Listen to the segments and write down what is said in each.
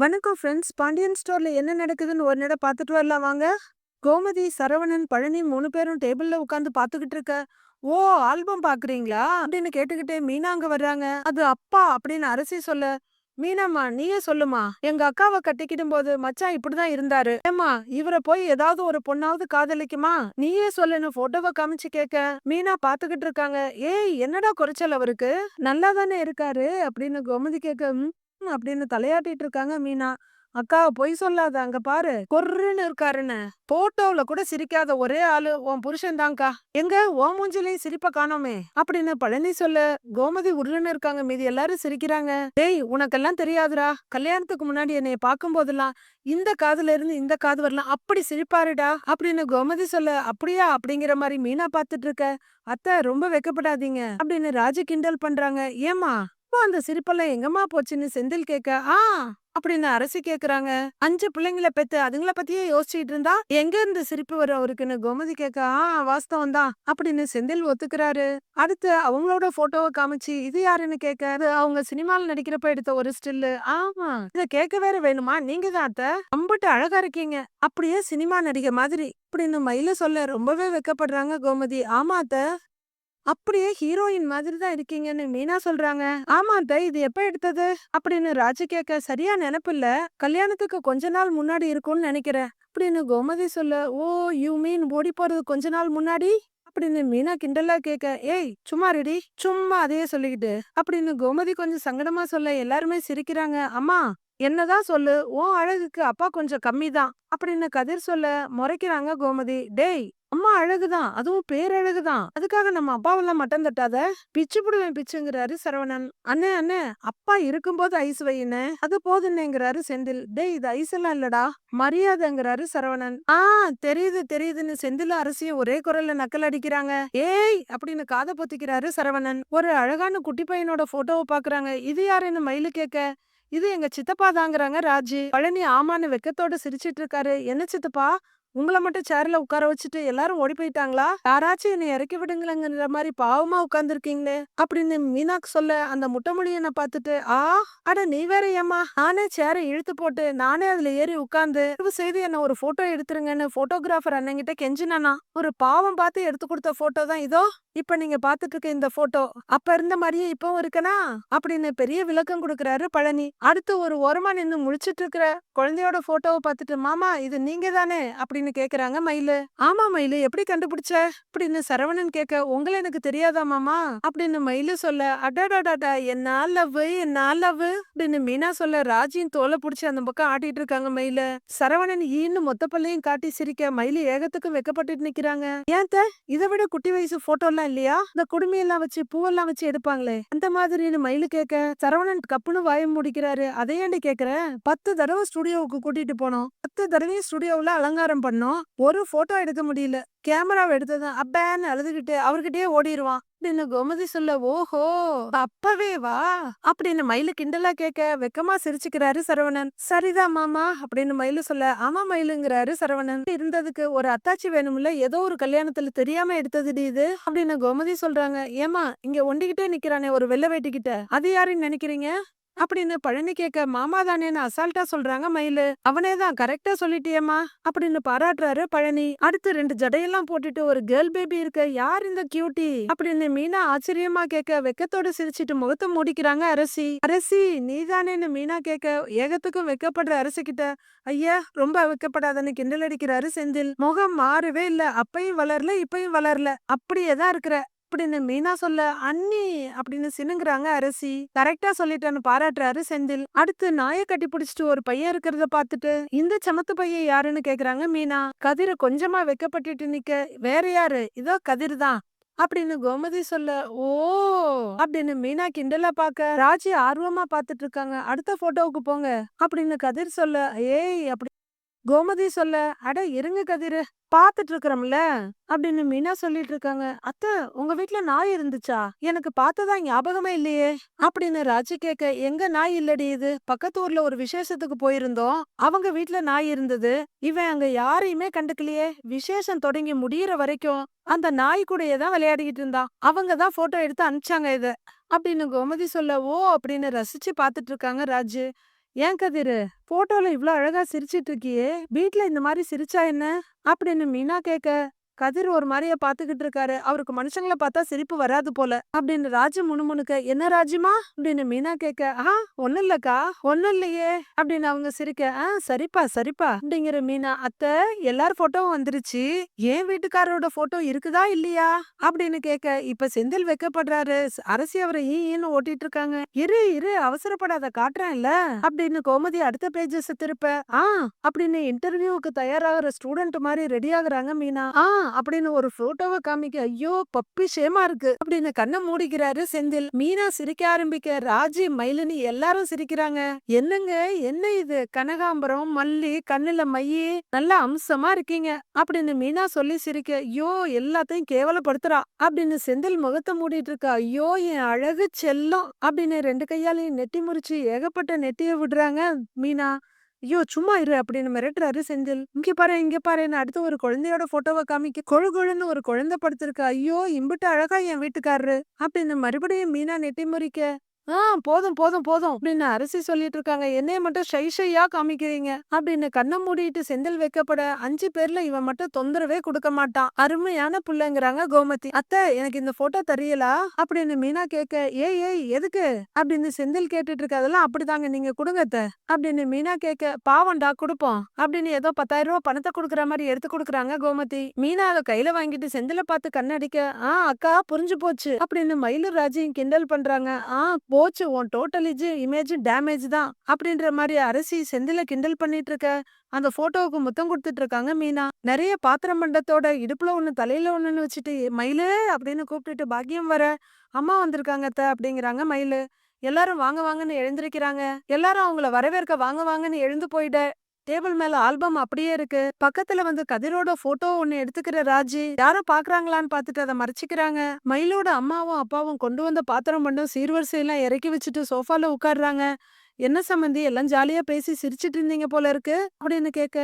வணக்கம் ஃப்ரெண்ட்ஸ். பாண்டியன் ஸ்டோர்ல என்ன நடக்குதுன்னு ஒரு நட பார்த்துட்டு வரலாம் வாங்க. கோமதி, சரவணன், பழனி 3 பேரும் டேபிள்ல உட்காந்து பார்த்துக்கிட்டு இருக்க. ஓ, ஆல்பம் பாக்குறீங்களா அப்படின்னு கேட்டுக்கிட்டே மீனா அங்க வர்றாங்க. அது அப்பா அப்படின்னு அரசி சொல்ல, மீனாம்மா நீயே சொல்லுமா, எங்க அக்காவை கட்டிக்கிடும் போது மச்சான் இப்படிதான் இருந்தாரு. ஏம்மா இவரை போய் ஏதாவது ஒரு பொண்ணாவது காதலிக்குமா? நீயே சொல்லுன்னு போட்டோவை காமிச்சு கேட்க மீனா பாத்துக்கிட்டு இருக்காங்க. ஏய் என்னடா குறைச்சல் அவருக்கு, நல்லா தானே இருக்காரு அப்படின்னு கோமதி கேட்க அப்படின்னு தலையாட்டிட்டு இருக்காங்க மீனா. அக்கா பொய் சொல்லாத, அங்க பாரு கொர்ருன்னு இருக்காருன்னு. போட்டோல கூட சிரிக்காத ஒரே ஆளு உன் புருஷன் தான்க்கா. எங்க உன் மூஞ்சிலையும் சிரிப்ப காணோமே அப்படின்னு பழனி சொல்ல, கோமதி உருன்னு இருக்காங்க. மீதி எல்லாரும் சிரிக்கிறாங்க. டேய் உனக்கெல்லாம் தெரியாதுடா, கல்யாணத்துக்கு முன்னாடி என்னைய பார்க்கும் போதெல்லாம் இந்த காதுல இருந்து இந்த காது வரலாம் அப்படி சிரிப்பாருடா அப்படின்னு கோமதி சொல்ல, அப்படியா அப்படிங்கிற மாதிரி மீனா பாத்துட்டு இருக்க. அத்தை ரொம்ப வெக்கப்படாதீங்க அப்படின்னு ராஜி கிண்டல் பண்றாங்க. ஏமா அப்போ அந்த சிரிப்பெல்லாம் எங்கம்மா போச்சுன்னு செந்தில் கேட்க, அப்படின்னு அரசி கேக்குறாங்க. 5 பிள்ளைங்களை பெத்து அதுங்கள பத்தியே யோசிச்சுட்டு இருந்தா எங்க இருந்து சிரிப்பு வரும் அவருக்குன்னு கோமதி கேட்க, வாஸ்தவம் தான் அப்படின்னு செந்தில் ஒத்துக்கிறாரு. அடுத்து அவங்களோட போட்டோவை காமிச்சு இது யாருன்னு கேட்க, அது அவங்க சினிமால நடிக்கிறப்ப எடுத்த ஒரு ஸ்டில்லு. ஆமா இத கேட்க வேற வேணுமா, நீங்க தான் அத்தை அம்புட்டு அழகா இருக்கீங்க, அப்படியே சினிமா நடிகை மாதிரி அப்படின்னு மயில சொல்ல ரொம்பவே வெக்கப்படுறாங்க கோமதி. ஆமா அத்தை அப்படியே ஹீரோயின் மாதிரி தான் இருக்கீங்கன்னு மீனா சொல்றாங்க. ஆமா அத்தை இது எப்ப எடுத்தது அப்படின்னு ராஜு கேட்க, சரியா நினைப்பில்ல, கல்யாணத்துக்கு கொஞ்ச நாள் முன்னாடி இருக்கும்னு நினைக்கிறேன் அப்படின்னு கோமதி சொல்ல, ஓ யூ மீன் ஓடி போறது கொஞ்ச நாள் முன்னாடி அப்படின்னு மீனா கிண்டலா கேட்க, ஏய் சும்மா ரெடி சும்மா அதையே சொல்லிக்கிட்டு அப்படின்னு கோமதி கொஞ்சம் சங்கடமா சொல்ல எல்லாருமே சிரிக்கிறாங்க. அம்மா என்னதான் சொல்லு, உன் அழகுக்கு அப்பா கொஞ்சம் கம்மி தான் அப்படின்னு கதிர் சொல்ல முறைக்கிறாங்க கோமதி. டேய் அம்மா அழகுதான், அதுவும் பேரழகுதான், அதுக்காக நம்ம அப்பாவெல்லாம் மட்டம் தட்டாத, பிச்சு புடுவேன் பிச்சுங்கிறாரு சரவணன். அண்ணே அண்ணே அப்பா இருக்கும்போது ஐஸ் வையின்னு, அது போதுன்னேங்கிறாரு செந்தில். டேய் இது ஐஸ் எல்லாம் இல்லடா மரியாதைங்கிறாரு சரவணன். தெரியுது தெரியுதுன்னு செந்தில் அரசியும் ஒரே குரல்ல நக்கல் அடிக்கிறாங்க. ஏய் அப்படின்னு காதை பொத்திக்கிறாரு சரவணன். ஒரு அழகான குட்டி பையனோட போட்டோவை பாக்குறாங்க. இது யாருன்னு மயிலு கேட்க, இது எங்க சித்தப்பா தாங்கிறாங்க ராஜி. பழனி ஆமான்னு வெக்கத்தோட சிரிச்சிட்டு இருக்காரு. என்ன சித்தப்பா உங்களை மட்டும் சேர்ல உட்கார வச்சுட்டு எல்லாரும் ஓடி போயிட்டாங்களா, யாராச்சும் என்னை இறக்கி விடுங்களேங்கிற மாதிரி பாவமா உட்கார்ந்துருக்கீங்களே அப்படின்னு மீனாக்கு சொல்ல, அந்த முட்டைமொழியனை பார்த்துட்டு அட நீ வேற ஏமா, நானே சேரை இழுத்து போட்டு நானே அதுல ஏறி உட்கார்ந்து செய்து என்ன ஒரு போட்டோ எடுத்துருங்கன்னு போட்டோகிராஃபர் அண்ணங்கிட்ட கெஞ்சினா, ஒரு பாவம் பார்த்து எடுத்து கொடுத்த போட்டோ தான் இதோ இப்ப நீங்க பாத்துட்டு இருக்க இந்த போட்டோ. அப்ப இருந்த மாதிரியே இப்பவும் இருக்கனா அப்படின்னு பெரிய விளக்கம் கொடுக்கறாரு பழனி. அடுத்து ஒரு ஓரமா நின்னு முழிச்சிட்டு இருக்கிற குழந்தையோட போட்டோவை பார்த்துட்டு, மாமா இது நீங்க தானே அப்படின்னு கேக்குறாங்க மயிலு. ஆமா மயிலு எப்படி கண்டுபிடிச்ச அப்படின்னு சரவணன் கேட்க, உங்களை எனக்கு தெரியாதா மாமா அப்படின்னு மயிலு சொல்ல, அடடாடாடா என்ன லவ் என்ன லவ் அப்படின்னு மீனா சொல்ல, ராஜியும் தோலை புடிச்சு அந்த பக்கம் ஆட்டிட்டு இருக்காங்க மயிலு. சரவணன் ஈன்னு மொத்த பல்லையும் காட்டி சிரிக்க மயிலு ஏகத்துக்கும் வெக்கப்பட்டு நிக்கிறாங்க. ஏன் இதை விட குட்டி வயசு போட்டோ எல்லாம் இல்லையா, இந்த குடுமையெல்லாம் வச்சு பூவெல்லாம் வச்சு எடுப்பாங்களே அந்த மாதிரின்னு மயிலு கேட்க, சரவணன் கப்புன்னு வாயம் முடிக்கிறாரு. அதையாண்டி கேக்குறேன், 10 தடவை ஸ்டுடியோவுக்கு கூட்டிட்டு போனோம், 10 தடவையும் ஸ்டுடியோவுல அலங்காரம் பண்ணோம், ஒரு போட்டோ எடுக்க முடியல, கேமராவை எடுத்ததும் அப்பேன்னு அழுதுகிட்டு அவர்கிட்டயே ஓடிடுவான் அப்படின்னு கோமதி சொல்ல, ஓஹோ அப்பவே வா அப்படின்னு மயிலு கிண்டலா கேட்க வெக்கமா சிரிச்சுக்கிறாரு சரவணன். சரிதான் மாமா அப்படின்னு மயிலு சொல்ல, ஆமா மயிலுங்கிறாரு சரவணன். இருந்ததுக்கு ஒரு அத்தாச்சி வேணும்ல, ஏதோ ஒரு கல்யாணத்துல தெரியாம எடுத்தது இது அப்படின்னு கோமதி சொல்றாங்க. ஏமா இங்க ஒண்டிக்கிட்டே நிக்கிறானே ஒரு வெள்ளை வேட்டிக்கிட்ட, அது யாருன்னு நினைக்கிறீங்க அப்படின்னு பழனி கேட்க, மாமா தானேன்னு அசால்ட்டா சொல்றாங்க மயிலு. அவனேதான் கரெக்டா சொல்லிட்டியேம்மா அப்படின்னு பாராட்டுறாரு பழனி. அடுத்து 2 ஜடையெல்லாம் போட்டுட்டு ஒரு கேர்ள் பேபி இருக்க, யார் இந்த கியூட்டி அப்படின்னு மீனா ஆச்சரியமா கேட்க, வெக்கத்தோட சிரிச்சிட்டு முகத்தை மூடிக்கிறாங்க அரசி. அரசி நீதானேன்னு மீனா கேட்க, ஏகத்துக்கும் வெக்கப்படுற அரசி கிட்ட, ஐயா ரொம்ப வெக்கப்படாதன்னு கிண்டல் அடிக்கிறாரு செந்தில். முகம் மாறவே இல்ல, அப்பயும் வளரல இப்பயும் வளரல, அப்படியேதான் இருக்கிற அப்படின்னு மீனா சொல்ல, அண்ணி அப்படின்னு சினுங்குறாங்க அரசி. கரெக்டா சொல்லிட்டேன்னு பாராட்டுறாரு செந்தில். அடுத்து நாயை கட்டி பிடிச்சிட்டு ஒரு பையன் இருக்கிறத பார்த்துட்டு, இந்த சமத்து பையன் யாருன்னு கேக்குறாங்க மீனா. கதிர கொஞ்சமா வெக்கப்பட்டுட்டு நிக்க, வேற யாரு இதோ கதிர் தான் அப்படின்னு கோமதி சொல்ல, ஓ அப்படின்னு மீனா கிண்டலா பாக்க ராஜி ஆர்வமா பாத்துட்டு இருக்காங்க. அடுத்த போட்டோவுக்கு போங்க அப்படின்னு கதிர் சொல்ல, ஏய் அப்படி கோமதி சொல்ல, அட இருங்க கதிரு பாத்துட்டு இருக்கிறோம்ல அப்படின்னு மீனா சொல்லிட்டு இருக்காங்க. அத்தை உங்க வீட்ல நாய் இருந்துச்சா, எனக்கு பார்த்ததா ஞாபகமே இல்லையே அப்படின்னு ராஜு கேட்க, எங்க நாய் இல்லடி, இது பக்கத்து ஊர்ல ஒரு விசேஷத்துக்கு போயிருந்தோம், அவங்க வீட்ல நாய் இருந்தது, இவன் அங்க யாரையுமே கண்டுக்கலையே, விசேஷம் தொடங்கி முடியற வரைக்கும் அந்த நாய் கூடயே தான் விளையாடிக்கிட்டு இருந்தான், அவங்க தான் போட்டோ எடுத்து அனுப்பிச்சாங்க இத அப்படின்னு கோமதி சொல்ல, ஓ அப்படின்னு ரசிச்சு பாத்துட்டு இருக்காங்க ராஜு. ஏன் கதிரு, போட்டோல இவ்ளோ அழகா சிரிச்சிட்டு இருக்கியே, வீட்ல இந்த மாதிரி சிரிச்சா என்ன அப்படின்னு மீனா கேட்க, கதிர் ஒரு மாதிரியா பாத்துக்கிட்டு இருக்காரு. அவருக்கு மனுஷங்கள பார்த்தா சிரிப்பு வராது போல அப்படின்னு ராஜு முணுமுணுக்க, என்ன ராஜுமா அப்படின்னு மீனா கேட்க, ஒண்ணும் இல்லக்கா, ஒண்ணும் இல்லையே அப்படின்னு அவங்க சிரிக்க, சரிப்பா சரிப்பா அப்படிங்கிற மீனா, அத்தை எல்லார் போட்டோவும் வந்துருச்சு, ஏன் வீட்டுக்காரரோட போட்டோ இருக்குதா இல்லையா அப்படின்னு கேட்க, இப்ப செந்தில் வைக்கப்படுறாரு, அரசி அவரை ஈன்னு ஓட்டிட்டு இருக்காங்க, இரு இரு அவசரப்படாத காட்டுறேன்ல அப்படின்னு கோமதி அடுத்த பேஜஸ் திருப்ப, அப்படின்னு இன்டர்வியூக்கு தயாராகிற ஸ்டூடெண்ட் மாதிரி ரெடி ஆகுறாங்க மீனா. அப்படின்னு ஒரு போட்டோவை காமிக்க, ஐயோ பப்பி ஷேமா இருக்கு அப்படின்னு கண்ணை மூடிக்கிறாரு செந்தில். மீனா சிரிக்க ஆரம்பிக்க, ராஜி மயிலினி எல்லாரும் சிரிக்கிறாங்க. என்னங்க என்ன இது, கனகாம்பரம் மல்லி கண்ணுல மையி நல்ல அம்சமா இருக்கீங்க அப்படின்னு மீனா சொல்லி சிரிக்க, ஐயோ எல்லாத்தையும் கேவலப்படுத்துறா அப்படின்னு செந்தில் முகத்தை மூடிட்டு இருக்கா. ஐயோ என் அழகு செல்லம் அப்படின்னு ரெண்டு கையாலையும் நெட்டி முறிச்சு ஏகப்பட்ட நெட்டிய விடுறாங்க மீனா. ஐயோ சும்மா இரு அப்படின்னு மிரட்டுறாரு செந்தில். இங்க பாரு இங்க பாருன்னு அடுத்து ஒரு குழந்தையோட போட்டோவை காமிக்க, கொழு கொழுன்னு ஒரு குழந்தை படுத்திருக்கு. ஐயோ இம்புட்டு அழகா என் வீட்டுக்காரரு அப்படின்னு மறுபடியும் மீனா நெட்டி முறிக்க, போதும் போதும் போதும் அப்படின்னு அரசி சொல்லிட்டு இருக்காங்க, என்னைய மட்டும் ஷை ஷையா காமிக்கிறீங்க அப்படின்னு கண்ணை மூடிட்டு செந்தில் வைக்கப்பட, 5 பேர்ல இவன் மட்டும் தொந்தரவே கொடுக்க மாட்டான், அருமையான புள்ளைங்கிறாங்க கோமதி. அத்தை எனக்கு இந்த போட்டோ தெரியலா அப்படின்னு மீனா கேட்க, ஏய் ஏய் எதுக்கு அப்படின்னு செந்தில் கேட்டுட்டு இருக்க, அதெல்லாம் அப்படிதாங்க நீங்க கொடுங்க அத்தை அப்படின்னு மீனா கேட்க, பாவம்டா கொடுப்போம் அப்படின்னு ஏதோ 10,000 ரூபாய் பணத்தை கொடுக்குற மாதிரி எடுத்து கொடுக்குறாங்க கோமதி. மீனா அதை கையில வாங்கிட்டு செந்தில பார்த்து கண்ணடிக்க, அக்கா புரிஞ்சு போச்சு அப்படின்னு மயிலு ராஜியும் கிண்டல் பண்றாங்க. போச்சு உன் டோட்டல் இமேஜ் டேமேஜ் தான் அப்படின்ற மாதிரி அரசி செந்தில கிண்டல் பண்ணிட்டு இருக்க, அந்த போட்டோவுக்கு முத்தம் கொடுத்துட்டு இருக்காங்க மீனா. நிறைய பாத்திரம் மண்டத்தோட இடுப்புல ஒண்ணு தலையில ஒண்ணுன்னு வச்சுட்டு, மயிலு அப்படின்னு கூப்பிட்டுட்டு பாக்கியம் வர, அம்மா வந்திருக்காங்க அத்தை அப்படிங்கிறாங்க மயிலு. எல்லாரும் வாங்க வாங்கன்னு எழுந்திருக்கிறாங்க. எல்லாரும் அவங்கள வரவேற்க வாங்க வாங்கன்னு எழுந்து போயிட, டேபிள் மேல ஆல்பம் அப்படியே இருக்கு. பக்கத்துல வந்து கதிரோட போட்டோ ஒண்ணு எடுத்துக்கிற ராஜி, யாரும் பாக்குறாங்களான்னு பாத்துட்டு அதை மறைச்சிக்கிறாங்க. மயிலோட அம்மாவும் அப்பாவும் கொண்டு வந்த பாத்திரம் பண்ணும் சீர்வரிசையெல்லாம் இறக்கி வச்சுட்டு சோஃபால உட்காடுறாங்க. என்ன சம்மந்தி எல்லாம் ஜாலியா பேசி சிரிச்சிட்டு இருந்தீங்க போல இருக்கு அப்படின்னு கேட்க,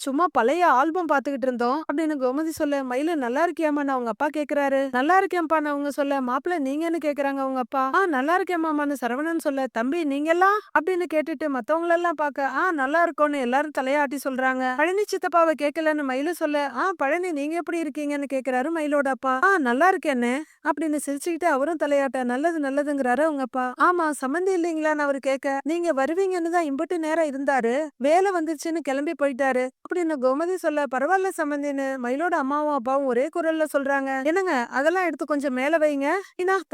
சும்மா பழைய ஆல்பம் பாத்துக்கிட்டு இருந்தோம் அப்படின்னு கோமதி சொல்ல, மயிலு நல்லா இருக்கியாமான்னு அவங்க அப்பா கேக்குறாரு. நல்லா இருக்கேன்ப்பான்னு அவங்க சொல்ல, மாப்பிள்ள நீங்கன்னு கேக்குறாங்க அவங்க அப்பா. நல்லா இருக்கேமாமான்னு சரவணன் சொல்ல, தம்பி நீங்க எல்லாம் அப்படின்னு கேட்டுட்டு மத்தவங்களெல்லாம் பாக்க, நல்லா இருக்கோன்னு எல்லாரும் தலையாட்டி சொல்றாங்க. பழனி சித்தப்பாவை கேட்கலன்னு மயிலு சொல்ல, பழனி நீங்க எப்படி இருக்கீங்கன்னு கேக்குறாரு மயிலோட அப்பா. நல்லா இருக்கேன்னு அப்படின்னு சிரிச்சுக்கிட்டு அவரும் தலையாட்ட, நல்லது நல்லதுங்கிறாரு அவங்க அப்பா. ஆமா சம்மந்தி இல்லைங்களான்னு அவரு கேட்க, நீங்க வருவீங்கன்னு தான் இம்புட்டு நேரம் இருந்தாரு, வேலை வந்துருச்சுன்னு கிளம்பி போயிட்டாரு அப்படின்னு கோமதி சொல்ல, பரவாயில்ல சம்மந்தின்னு மயிலோட அம்மாவும் அப்பாவும் ஒரே குரல்ல சொல்றாங்க. என்னங்க அதெல்லாம் எடுத்து கொஞ்சம் மேல வைங்க,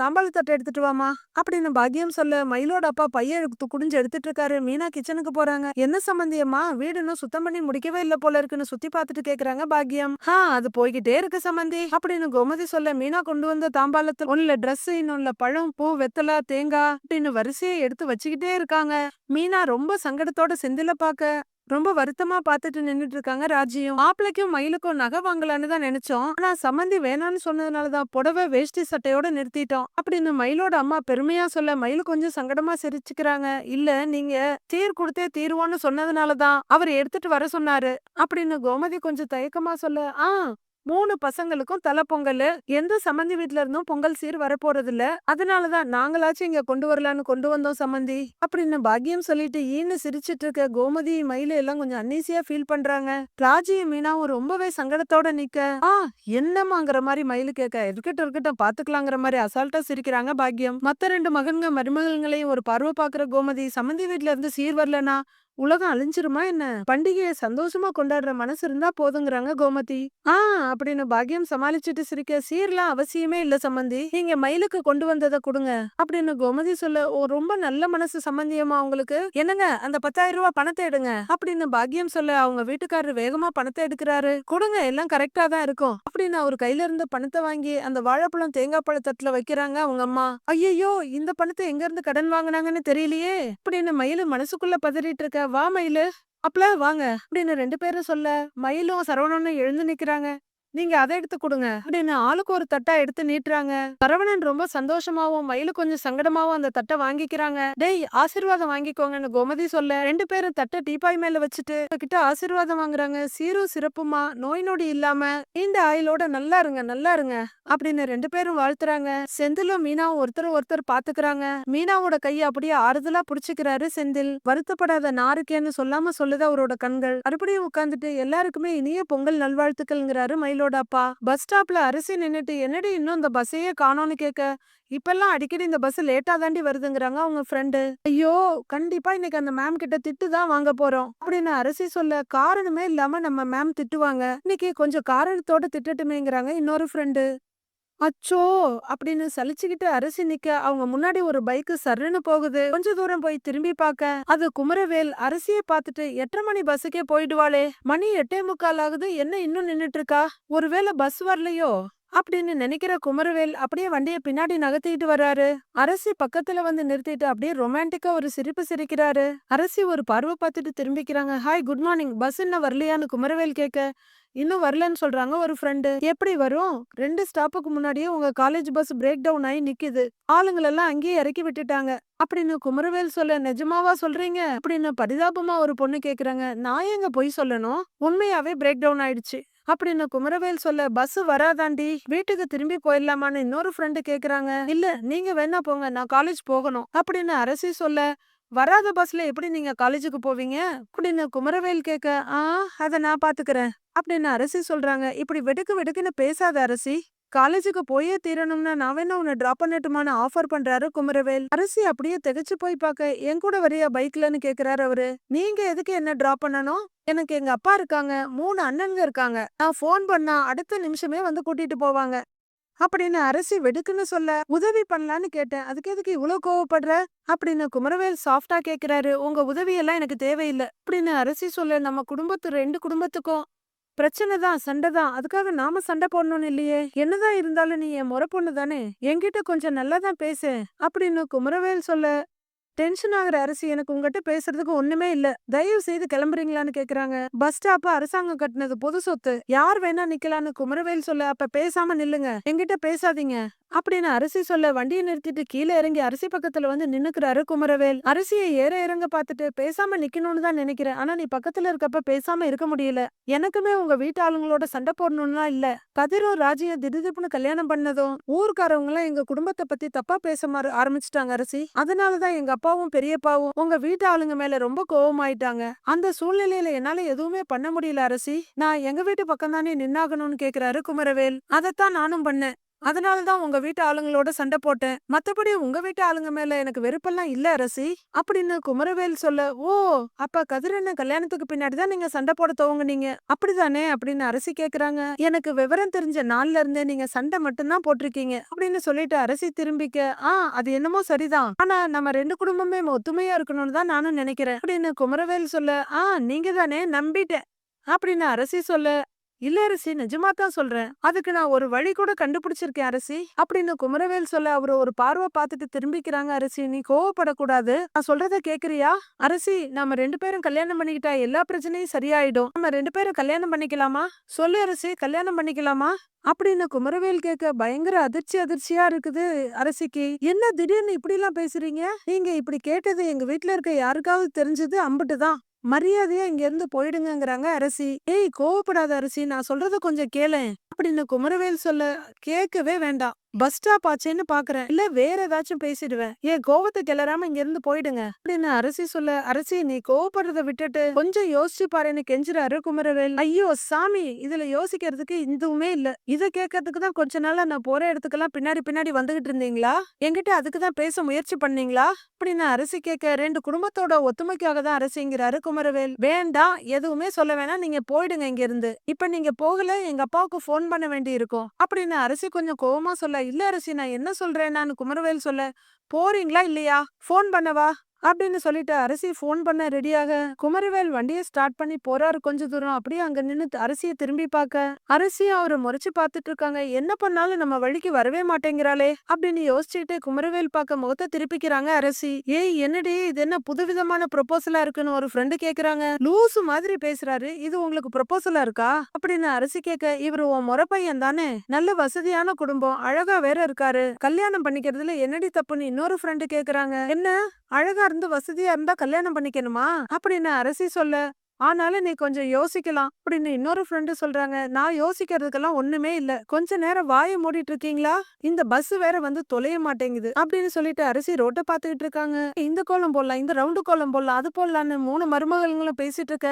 தாம்பாள தட்டை எடுத்துட்டு வாமா அப்படின்னு பாக்கியம் சொல்ல, மயிலோட அப்பா பைய குடிஞ்சு எடுத்துட்டு இருக்காரு. மீனா கிச்சனுக்கு போறாங்க. என்ன சம்மந்தியம்மா வீடு இன்னும் சுத்தம் பண்ணி முடிக்கவே இல்ல போல இருக்குன்னு சுத்தி பார்த்துட்டு கேக்குறாங்க பாக்கியம். அது போய்கிட்டே இருக்கு சம்மந்தி அப்படின்னு கோமதி சொல்ல, மீனா கொண்டு வந்த தாம்பாளத்தில் ஒண்ணுல ட்ரெஸ், இன்னொன்னுல பழம் பூ வெத்தலை தேங்காய் அப்படின்னு வரிசையை எடுத்து வச்சுக்கிட்டே இருக்காங்க. மீனா ரொம்ப சங்கடத்தோட செந்தில பாக்க ரொம்ப வருத்தமா பாத்துட்டு நின்னுட்டு இருக்காங்க ராஜியும். மாப்பிளைக்கும் மயிலுக்கும் நகை வாங்கலான்னு தான் நினைச்சோம், ஆனா சம்மந்தி வேணான்னு சொன்னதுனாலதான் புடவை வேஷ்டி சட்டையோட நிறுத்திட்டோம் அப்படின்னு மயிலோட அம்மா பெருமையா சொல்ல, மயிலு கொஞ்சம் சங்கடமா சிரிச்சுக்கிறாங்க. இல்ல நீங்க சீர் கொடுத்தே தீருவோன்னு சொன்னதுனாலதான் அவர் எடுத்துட்டு வர சொன்னாரு அப்படின்னு கோமதி கொஞ்சம் தயக்கமா சொல்ல, 3 பசங்களுக்கும் தலை பொங்கல், எந்த சம்மந்தி வீட்ல இருந்தும் பொங்கல் சீர் வரப்போறது இல்ல, அதனாலதான் நாங்களாச்சும் இங்க கொண்டு வரலான்னு கொண்டு வந்தோம் சம்மந்தி அப்படின்னு பாக்கியம் சொல்லிட்டு ஈன்னு சிரிச்சிட்டு இருக்க கோமதி மயில எல்லாம் கொஞ்சம் அன்னீசியா ஃபீல் பண்றாங்க. ராஜியும் மீனாவும் ரொம்பவே சங்கடத்தோட நிக்க, என்னமாங்கிற மாதிரி மயிலு கேட்க, இருக்கட்டும் இருக்கட்டும் பாத்துக்கலாங்கிற மாதிரி அசால்ட்டா சிரிக்கிறாங்க பாக்கியம். மத்த 2 மகன்க மருமகன்களையும் ஒரு பார்வை பாக்குற கோமதி, சம்மந்தி வீட்ல இருந்து சீர் வரலனா உலகம் அழிஞ்சிருமா என்ன, பண்டிகையை சந்தோஷமா கொண்டாடுற மனசு இருந்தா போதுங்கிறாங்க கோமதி. அப்படின்னு பாக்கியம் சமாளிச்சுட்டு சிரிக்க, சீர்லாம் அவசியமே இல்ல சம்மந்தி, நீங்க மயிலுக்கு கொண்டு வந்ததை கொடுங்க அப்படின்னு கோமதி சொல்ல, ரொம்ப நல்ல மனசு சம்மந்தியமா உங்களுக்கு, என்னங்க அந்த 10,000 ரூபாய் பணத்தை எடுங்க அப்படின்னு பாக்கியம் சொல்ல, அவங்க வீட்டுக்காரர் வேகமா பணத்தை எடுக்கிறாரு. கொடுங்க எல்லாம் கரெக்டா தான் இருக்கும் அப்படின்னு அவர் கையில இருந்த பணத்தை வாங்கி அந்த வாழைப்பழம் தேங்காய் பழத்தட்டுல வைக்கிறாங்க அவங்க அம்மா. ஐயோ இந்த பணத்தை எங்க இருந்து கடன் வாங்கினாங்கன்னு தெரியலையே அப்படின்னு மயிலு மனசுக்குள்ள பதறிட்டு இருக்க, வா மயிலு அப்பல வாங்க அப்படின்னு 2 பேரும் சொல்ல, மயிலும் சரவணனும் எழுந்து நிக்கிறாங்க. நீங்க அத எடுத்து குடுங்க அப்படின்னு ஆளுக்கு ஒரு தட்டா எடுத்து நீட்டுறாங்க. சரவணன் ரொம்ப சந்தோஷமாவும் மயிலு கொஞ்சம் சங்கடமாவும் அந்த தட்டை வாங்கிக்கிறாங்க. டேய் ஆசீர்வாதம் வாங்கிக்கோங்கன்னு கோமதி சொல்ல 2 பேரும் தட்டை டீப்பாய் மேல வச்சுட்டு கிட்ட ஆசீர்வாதம் வாங்குறாங்க. சீரும் சிறப்புமா நோய் நொடி இல்லாம நீண்ட ஆயுளோட நல்லா இருங்க நல்லா இருங்க அப்படின்னு 2 பேரும் வாழ்த்துறாங்க. செந்திலும் மீனாவும் ஒருத்தர் பாத்துக்கிறாங்க. மீனாவோட கைய அப்படியே ஆறுதலா புடிச்சுக்கிறாரு செந்தில். வருத்தப்படாத நாருக்கேன்னு சொல்லாம சொல்லுது அவரோட கண்கள். மறுபடியும் உட்கார்ந்துட்டு எல்லாருக்குமே இனிய பொங்கல் நல்வாழ்த்துக்கள்ங்கிறாரு மயிலோட அப்பா. பஸ் ஸ்டாப்ல அரிசி நின்னுட்டு என்னடி இன்னும் இந்த பஸ்ஸையே காணோம்னு கேட்க, இப்பெல்லாம் அடிக்கடி இந்த பஸ் லேட்டா தாண்டி வருதுங்கிறாங்க அவங்க ஃப்ரெண்டு. ஐயோ கண்டிப்பா இன்னைக்கு அந்த மேம் கிட்ட திட்டு தான் வாங்க போறோம் அப்படின்னு அரிசி சொல்ல, காரணமே இல்லாம நம்ம மேம் திட்டுவாங்க, இன்னைக்கு கொஞ்சம் காரணத்தோட திட்டட்டுமேங்கிறாங்க இன்னொரு ஃப்ரெண்டு. அச்சோ அப்படின்னு சலிச்சுக்கிட்டு அரிசி நிக்க அவங்க முன்னாடி ஒரு பைக் சர்ருன்னு போகுது. கொஞ்ச தூரம் போய் திரும்பி பார்க்க அது குமரவேல். அரிசியை பார்த்துட்டு 8:30 மணி பஸ்ஸுக்கே போயிடுவாளே, மணி 8:45 ஆகுது, என்ன இன்னும் நின்னுட்டு இருக்கா, ஒருவேளை பஸ் வரலையோ அப்படின்னு நினைக்கிற குமரவேல் அப்படியே வண்டிய பின்னாடி நகர்த்திட்டு வர்றாரு. அரசி பக்கத்துல வந்து நிறுத்திட்டு அப்படியே ரொமான்டிக்கா ஒரு சிரிப்பு சிரிக்கிறாரு. அரசி ஒரு பார்வை பார்த்துட்டு திரும்பிக்கிறாங்க. ஹாய் குட் மார்னிங், பஸ் இன்னும் வரலையான்னு குமரவேல் கேட்க, இன்னும் வரலன்னு சொல்றாங்க ஒரு ஃப்ரெண்டு. எப்படி வரும், 2 ஸ்டாப்புக்கு முன்னாடியே உங்க காலேஜ் பஸ் பிரேக் டவுன் ஆகி நிக்குது, ஆளுங்களெல்லாம் அங்கேயே இறக்கி விட்டுட்டாங்க அப்படின்னு குமரவேல் சொல்ல, நிஜமாவா சொல்றீங்க அப்படின்னு பரிதாபமா ஒரு பொண்ணு கேக்குறாங்க. நான் எங்க பொய் சொல்லணும், உண்மையாவே பிரேக் டவுன் ஆயிடுச்சு அப்படின்னு குமரவேல் சொல்ல, பஸ் வராதாண்டி, வீட்டுக்கு திரும்பி போயிடலாமான்னு இன்னொரு ஃப்ரெண்டு கேக்குறாங்க. இல்ல நீங்க வேணா போங்க, நான் காலேஜ் போகணும் அப்படின்னு அரசி சொல்ல, வராத பஸ்ல எப்படி நீங்க காலேஜுக்கு போவீங்க அப்படின்னு குமரவேல் கேட்க, அத நான் பாத்துக்கிறேன் அப்படின்னு அரசி சொல்றாங்க. இப்படி வெடுக்கு வெடுக்குன்னு பேசாத அரசி, காலேஜுக்கு போயே தீரணும்னா நான் வேணா உன்னை டிராப் பண்ணட்டுமான்னு ஆஃபர் பண்றாரு குமரவேல். அரசி அப்படியே திகைச்சு போய் பார்க்க, என் கூட வரியா பைக்லன்னு கேக்குறாரு அவரு. நீங்க எதுக்கு என்ன டிராப் பண்ணணும், எனக்கு எங்க அப்பா இருக்காங்க, 3 அண்ணனுங்க இருக்காங்க, நான் போன் பண்ணா அடுத்த நிமிஷமே வந்து கூட்டிட்டு போவாங்க அப்படின்னு அரசி வெடுக்குன்னு சொல்ல, உதவி பண்ணலான்னு கேட்டேன், அதுக்கு எதுக்கு இவ்வளவு கோவப்படுற அப்படின்னு குமரவேல் சாஃப்டா கேக்குறாரு. உங்க உதவியெல்லாம் எனக்கு தேவையில்லை அப்படின்னு அரசி சொல்ல, நம்ம குடும்பத்து 2 குடும்பத்துக்கும் பிரச்சனை தான், சண்டை தான், அதுக்காக நாம சண்டை போடணும்னு இல்லையே, என்னதான் இருந்தாலும் நீ என் முறை பொண்ணு தானே, என்கிட்ட கொஞ்சம் நல்லா தான் பேசு அப்படின்னு குமரவேல் சொல்ல, டென்ஷன் ஆகுற அரசி, எனக்கு உங்ககிட்ட பேசுறதுக்கு ஒண்ணுமே இல்ல, தயவு செய்து கிளம்புறீங்களான்னு கேக்குறாங்க. பஸ் ஸ்டாப் அரசாங்கம் கட்டினது பொது சொத்து, யார் வேணா நிக்கலான்னு குமரவேல் சொல்ல, அப்ப பேசாம நில்லுங்க, என்கிட்ட பேசாதீங்க அப்படின்னு அரசி சொல்ல, வண்டியை நிறுத்திட்டு கீழே இறங்கி அரசி பக்கத்துல வந்து நின்னுக்கிறாரு குமரவேல். அரசியை ஏற இறங்க பார்த்துட்டு, பேசாம நிக்கணும்னு தான் நினைக்கிறேன், ஆனா நீ பக்கத்துல இருக்கப்ப பேசாம இருக்க முடியல, எனக்குமே உங்க வீட்டு ஆளுங்களோட சண்டை போடணும்னா இல்ல, கதிரும் ராஜியும் திடுதிப்புன்னு கல்யாணம் பண்ணதும் ஊர்க்காரவங்க எல்லாம் எங்க குடும்பத்தை பத்தி தப்பா பேச ஆரம்பிச்சுட்டாங்க அரசி, அதனாலதான் எங்க அப்பாவும் பெரியப்பாவும் உங்க வீட்டு ஆளுங்க மேல ரொம்ப கோவமாயிட்டாங்க, அந்த சூழ்நிலையில என்னால எதுவுமே பண்ண முடியல அரசி, நான் எங்க வீட்டு பக்கம் தானே நின்னாகணும்னு கேக்குறாரு குமரவேல். அதைத்தான் நானும் பண்ணேன், அதனாலதான் உங்க வீட்டு ஆளுங்களோட சண்டை போட்டேன், மத்தபடி உங்க வீட்டு ஆளுங்க மேல எனக்கு வெறுப்பெல்லாம் இல்ல அரசி அப்படின்னு குமரவேல் சொல்ல, ஓ அப்ப கதிரண்ண கல்யாணத்துக்கு பின்னாடிதான் நீங்க சண்டை போட துவங்குனீங்க அப்படிதானே அப்படின்னு அரசி கேக்குறாங்க. எனக்கு விவரம் தெரிஞ்ச நாள்ல இருந்தே நீங்க சண்டை மட்டும்தான் போட்டிருக்கீங்க அப்படின்னு சொல்லிட்டு அரசி திரும்பிக்க, அது என்னமோ சரிதான், ஆனா நம்ம 2 குடும்பமே ஒத்துமையா இருக்கணும்னு தான் நானும் நினைக்கிறேன் அப்படின்னு குமரவேல் சொல்ல, நீங்க தானே நம்பிட்டேன் அப்படின்னு அரசி சொல்ல, இல்ல அரசி நிஜமா தான் சொல்றேன், அதுக்கு நான் ஒரு வழி கூட கண்டுபிடிச்சிருக்கேன் அரசி அப்படின்னு குமரவேல் சொல்ல, அவரு ஒரு பார்வை பார்த்துட்டு திரும்பிக்கிறாங்க. அரசி நீ கோவப்படக்கூடாது, நான் சொல்றத கேக்குறியா, அரசி நம்ம 2 பேரும் கல்யாணம் பண்ணிக்கிட்டா எல்லா பிரச்சனையும் சரியாயிடும், நம்ம 2 பேரும் கல்யாணம் பண்ணிக்கலாமா, சொல்லு அரசி கல்யாணம் பண்ணிக்கலாமா அப்படின்னு குமரவேல் கேட்க, பயங்கர அதிர்ச்சியா இருக்குது அரசிக்கு. என்ன திடீர்னு இப்படி எல்லாம் பேசுறீங்க, நீங்க இப்படி கேட்டது எங்க வீட்டுல இருக்க யாருக்காவது தெரிஞ்சது அம்புட்டுதான், மரியாதையா இங்க இருந்து போயிடுங்கங்கறாங்க அரசி. ஏய் கோவப்படாத அரசி, நான் சொல்றத கொஞ்சம் கேளேன் அப்படின்னு குமரவேல் சொல்ல, கேட்கவே வேண்டாம், பஸ் ஸ்டாப் ஆச்சேன்னு பாக்குறேன், இல்ல வேற ஏதாச்சும் பேசிடுவேன், ஏன் கோவத்தை கிளறாம இங்க இருந்து போயிடுங்க அப்படின்னு அரசி சொல்ல, அரசி நீ கோவப்படுறத விட்டுட்டு கொஞ்சம் யோசிச்சு பாருன்னு கெஞ்சுறாரு குமரவேல். ஐயோ சாமி, இதுல யோசிக்கிறதுக்கு எதுவுமே இல்ல, இத கேட்கறதுக்கு தான் கொஞ்ச நாளா நான் போற இடத்துக்கெல்லாம் பின்னாடி பின்னாடி வந்துகிட்டு இருந்தீங்களா, என்கிட்ட அதுக்குதான் பேச முயற்சி பண்ணீங்களா அப்படின்னு அரசி கேட்க, 2 குடும்பத்தோட ஒத்துமைக்காக தான் அரசிங்கிறாரு குமரவேல். வேண்டாம் எதுவுமே சொல்ல வேணாம், நீங்க போயிடுங்க இங்க இருந்து, இப்ப நீங்க போகல எங்க அப்பாவுக்கு போன் பண்ண வேண்டி இருக்கும் அப்படின்னு அரசி கொஞ்சம் கோவமா சொல்ல, இல்ல அரசி நான் என்ன சொல்றேன் நான் குமரவேல் சொல்ல, போறீங்களா இல்லையா, போன் பண்ணவா அப்படின்னு சொல்லிட்டு அரசி ஃபோன் பண்ண ரெடியாக குமரவேல் வண்டியை ஸ்டார்ட் பண்ணி போறாரு கொஞ்ச தூரம். அப்படியே அங்க நின்னு அரசியை திரும்பி பார்க்க அரசியும் அவரை முறைச்சு பார்த்துட்டு இருக்காங்க. என்ன பண்ணாலும் நம்ம வழிக்கு வரவே மாட்டேங்கிறாளே அப்படின்னு யோசிச்சுட்டு குமரவேல் பார்க்க முகத்தை திருப்பிக்கிறாங்க அரசி. ஏய் என்னடி இது என்ன புதுவிதமான ப்ரொபோசலா இருக்குன்னு ஒரு ஃப்ரெண்டு கேக்குறாங்க. லூசு மாதிரி பேசுறாரு, இது உங்களுக்கு ப்ரொபோசலா இருக்கா அப்படின்னு அரசி கேட்க, இவரு உன் முறை பையன் தானே, நல்ல வசதியான குடும்பம், அழகா வேற இருக்காரு, கல்யாணம் பண்ணிக்கிறதுல என்னடி தப்புன்னு இன்னொரு ஃப்ரெண்டு கேக்குறாங்க. என்ன அழகா இருந்து வசதியா இருந்தா கல்யாணம் பண்ணிக்கணுமா அப்படின்னு அரசி சொல்ல, ஆனாலும் நீ கொஞ்சம் யோசிக்கலாம் அப்படின்னு இன்னொரு ஃப்ரெண்டு சொல்றாங்க. நான் யோசிக்கிறதுக்கெல்லாம் ஒண்ணுமே இல்ல, கொஞ்ச நேரம் வாயை மூடிட்டு இருக்கீங்களா, இந்த பஸ் வேற வந்து தொலைய மாட்டேங்குது அப்படின்னு சொல்லிட்டு அரசி ரோட்டை பாத்துக்கிட்டு இருக்காங்க. இந்த கோலம் போடலாம், இந்த ரவுண்டு கோலம் போடலாம், அது போடலான்னு 3 மருமகளும் பேசிட்டு இருக்க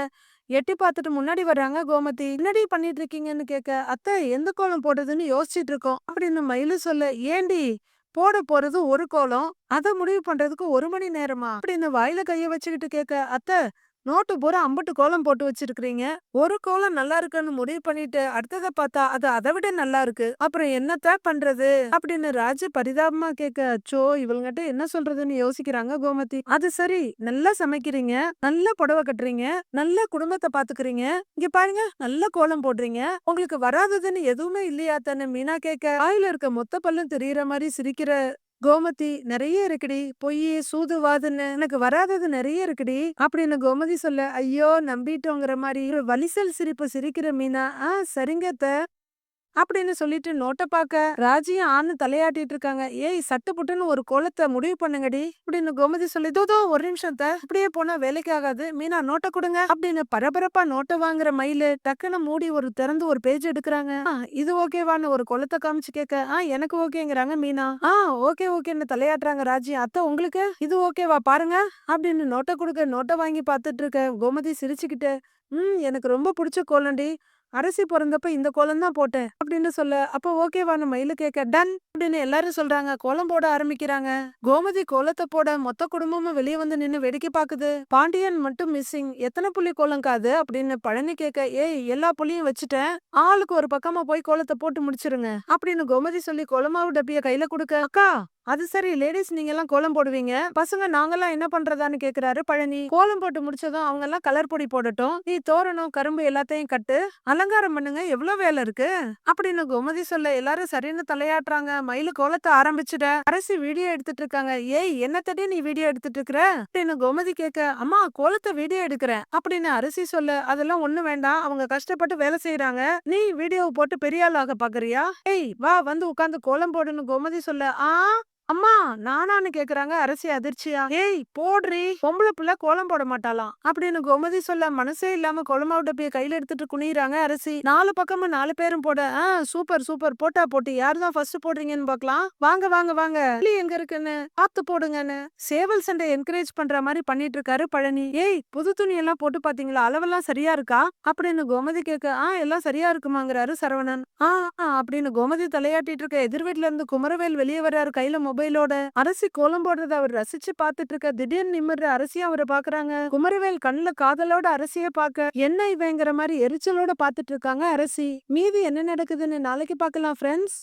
எட்டி பார்த்துட்டு முன்னாடி வர்றாங்க கோமதி. என்னடி பண்ணிட்டு இருக்கீங்கன்னு கேட்க, அத்தை எந்த கோலம் போடுறதுன்னு யோசிச்சுட்டு இருக்கோம் அப்படின்னு மயிலு சொல்ல, ஏண்டி போட போறது ஒரு கோலம், அத முடிவு பண்றதுக்கு 1 மணி நேரமா அப்படின்னு வாயில கைய வச்சுக்கிட்டு கேட்க, அத்தை நோட்டு பூரா அம்புட்டு கோலம் போட்டு வச்சிருக்கீங்க, ஒரு கோலம் நல்லா இருக்குன்னு முடிவு பண்ணிட்டு அடுத்தத பார்த்தா அது அதை விட நல்லா இருக்கு, அப்புறம் என்னத்த பண்றது அப்படின்னு ராஜு பரிதாபமா கேட்க, அச்சோ இவங்ககிட்ட என்ன சொல்றதுன்னு யோசிக்கிறாங்க கோமதி. அது சரி, நல்லா சமைக்கிறீங்க, நல்லா புடவை கட்டுறீங்க, நல்ல குடும்பத்தை பாத்துக்கிறீங்க, இங்க பாருங்க நல்ல கோலம் போடுறீங்க, உங்களுக்கு வராததுன்னு எதுவுமே இல்லையா தானே மீனா கேட்க, வாயில இருக்க மொத்த பல்லும் தெரியற மாதிரி சிரிக்கிற கோமதி, நிறைய இருக்குடி, பொய் சூதுவாதுன்னு எனக்கு வராதது நிறைய இருக்குடி அப்படின்னு கோமதி சொல்ல, ஐயோ நம்பிட்டோங்கிற மாதிரி ஒரு வலிசல் சிரிப்பு சிரிக்கிற மீனா, சரிங்க அத்தை அப்படின்னு சொல்லிட்டு நோட்ட பாக்க ராஜியும் ஆணு தலையாட்டிட்டு இருக்காங்க. ஏய் சட்டு புட்டுன்னு ஒரு கோலத்தை முடிவு பண்ணுங்கடி அப்படின்னு கோமதி சொல்லி, தோ ஒரு நிமிஷத்த இப்படியே போனா வேலைக்கு ஆகாது, மீனா நோட்டை கொடுங்க அப்படின்னு பரபரப்பா நோட்டை வாங்குற மயிலு டக்குன்னு மூடி ஒரு திறந்து ஒரு பேஜ் எடுக்கிறாங்க. இது ஓகேவான்னு ஒரு கோலத்தை காமிச்சு கேட்க, எனக்கு ஓகேங்கிறாங்க மீனா. ஓகேன்னு தலையாட்டுறாங்க ராஜி. அத்தை உங்களுக்கு இது ஓகேவா பாருங்க அப்படின்னு நோட்டை கொடுக்க நோட்டை வாங்கி பார்த்துட்டு இருக்க கோமதி சிரிச்சுக்கிட்டு, எனக்கு ரொம்ப பிடிச்ச கோலண்டி, அரசி பிறந்தப்ப இந்த கோலம் தான் போட்டேன் அப்படின்னு சொல்ல, அப்ப ஓகேவான மயிலு கேட்க, டன் அப்படின்னு எல்லாரும் சொல்றாங்க. கோலம் போட ஆரம்பிக்கிறாங்க. கோமதி கோலத்தை போட மொத்த குடும்பமும் வெளியே வந்து நின்னு வேடிக்கை பாக்குது. பாண்டியன் மட்டும் மிஸ்ஸிங், எத்தனை புள்ளி கோலம் காது அப்படின்னு பழனி கேட்க, ஏய் எல்லா புள்ளியும் வச்சுட்டேன், ஆளுக்கு ஒரு பக்கமா போய் கோலத்தை போட்டு முடிச்சிருங்க அப்படின்னு கோமதி சொல்லி கோலமாவு டப்பிய கையில கொடுக்க, அக்கா அது சரி லேடிஸ் நீங்க எல்லாம் கோலம் போடுவீங்க, பசங்க நாங்கெல்லாம் என்ன பண்றதான்னு கேக்குறாரு பழனி. கோலம் போட்டு முடிச்சதும் அவங்க எல்லாம் கலர் பொடி போடட்டும், நீ தோரணம் கரும்பு எல்லாத்தையும் கட்டு, அலங்காரம் பண்ணுங்க, எவ்வளவு வேலை இருக்கு அப்படின்னு கோமதி சொல்ல, எல்லாரும் சரின்னு தலையாட்டுறாங்க. மயிலு கோலத்தை ஆரம்பிச்சுட அரசி வீடியோ எடுத்துட்டு இருக்காங்க. ஏய் என்னத்தடி நீ வீடியோ எடுத்துட்டு இருக்கிற அப்படின்னு கோமதி கேட்க, அம்மா கோலத்தை வீடியோ எடுக்கிறேன் அப்படின்னு அரசி சொல்ல, அதெல்லாம் ஒண்ணு வேண்டாம், அவங்க கஷ்டப்பட்டு வேலை செய்யறாங்க, நீ வீடியோவை போட்டு பெரிய ஆளாக பாக்குறியா, ஏய் வா வந்து உட்கார்ந்து கோலம் போடுன்னு கோமதி சொல்ல, அம்மா நானான்னு கேக்குறாங்க அரசி அதிர்ச்சியா. ஏய் போடுறி, பொம்பளை புள்ள கோலம் போட மாட்டாளாம் அப்படின்னு கோமதி சொல்ல, மனசே இல்லாம கோலமாவு டப்பிய கையில எடுத்துட்டு குனிறாங்க அரசி. 4 பக்கமும் 4 பேரும் போட, சூப்பர் போட்டா போட்டு யாருதான் ஃபர்ஸ்ட் போடுறீங்கன்னு பாக்கலாம், வாங்க புள்ளி எங்க இருக்குன்னு பார்த்து போடுங்கன்னு சேவல் சண்டை என்கரேஜ் பண்ற மாதிரி பண்ணிட்டு இருக்காரு பழனி. ஏய் புது துணி எல்லாம் போட்டு பாத்தீங்களா, அளவெல்லாம் சரியா இருக்கா அப்படின்னு கோமதி கேட்க, எல்லாம் சரியா இருக்குமாங்கிறாரு சரவணன். அப்படின்னு கோமதி தலையாட்டிட்டு இருக்க எதிர் வீட்டுல இருந்து குமரவேல் வெளியே வர்றாரு கையில மொபைலோட. அரசி கோலம் போடுறத அவர் ரசிச்சு பாத்துட்டு இருக்க திடீர்னு நிமிர்ற அரசியும் அவரை பாக்குறாங்க. குமரவேல் கண்ணுல காதலோட அரசிய பாக்க என்ன இவங்கிற மாதிரி எரிச்சலோட பாத்துட்டு இருக்காங்க அரசி. மீதி என்ன நடக்குதுன்னு நாளைக்கு பாக்கலாம் ஃப்ரெண்ட்ஸ்.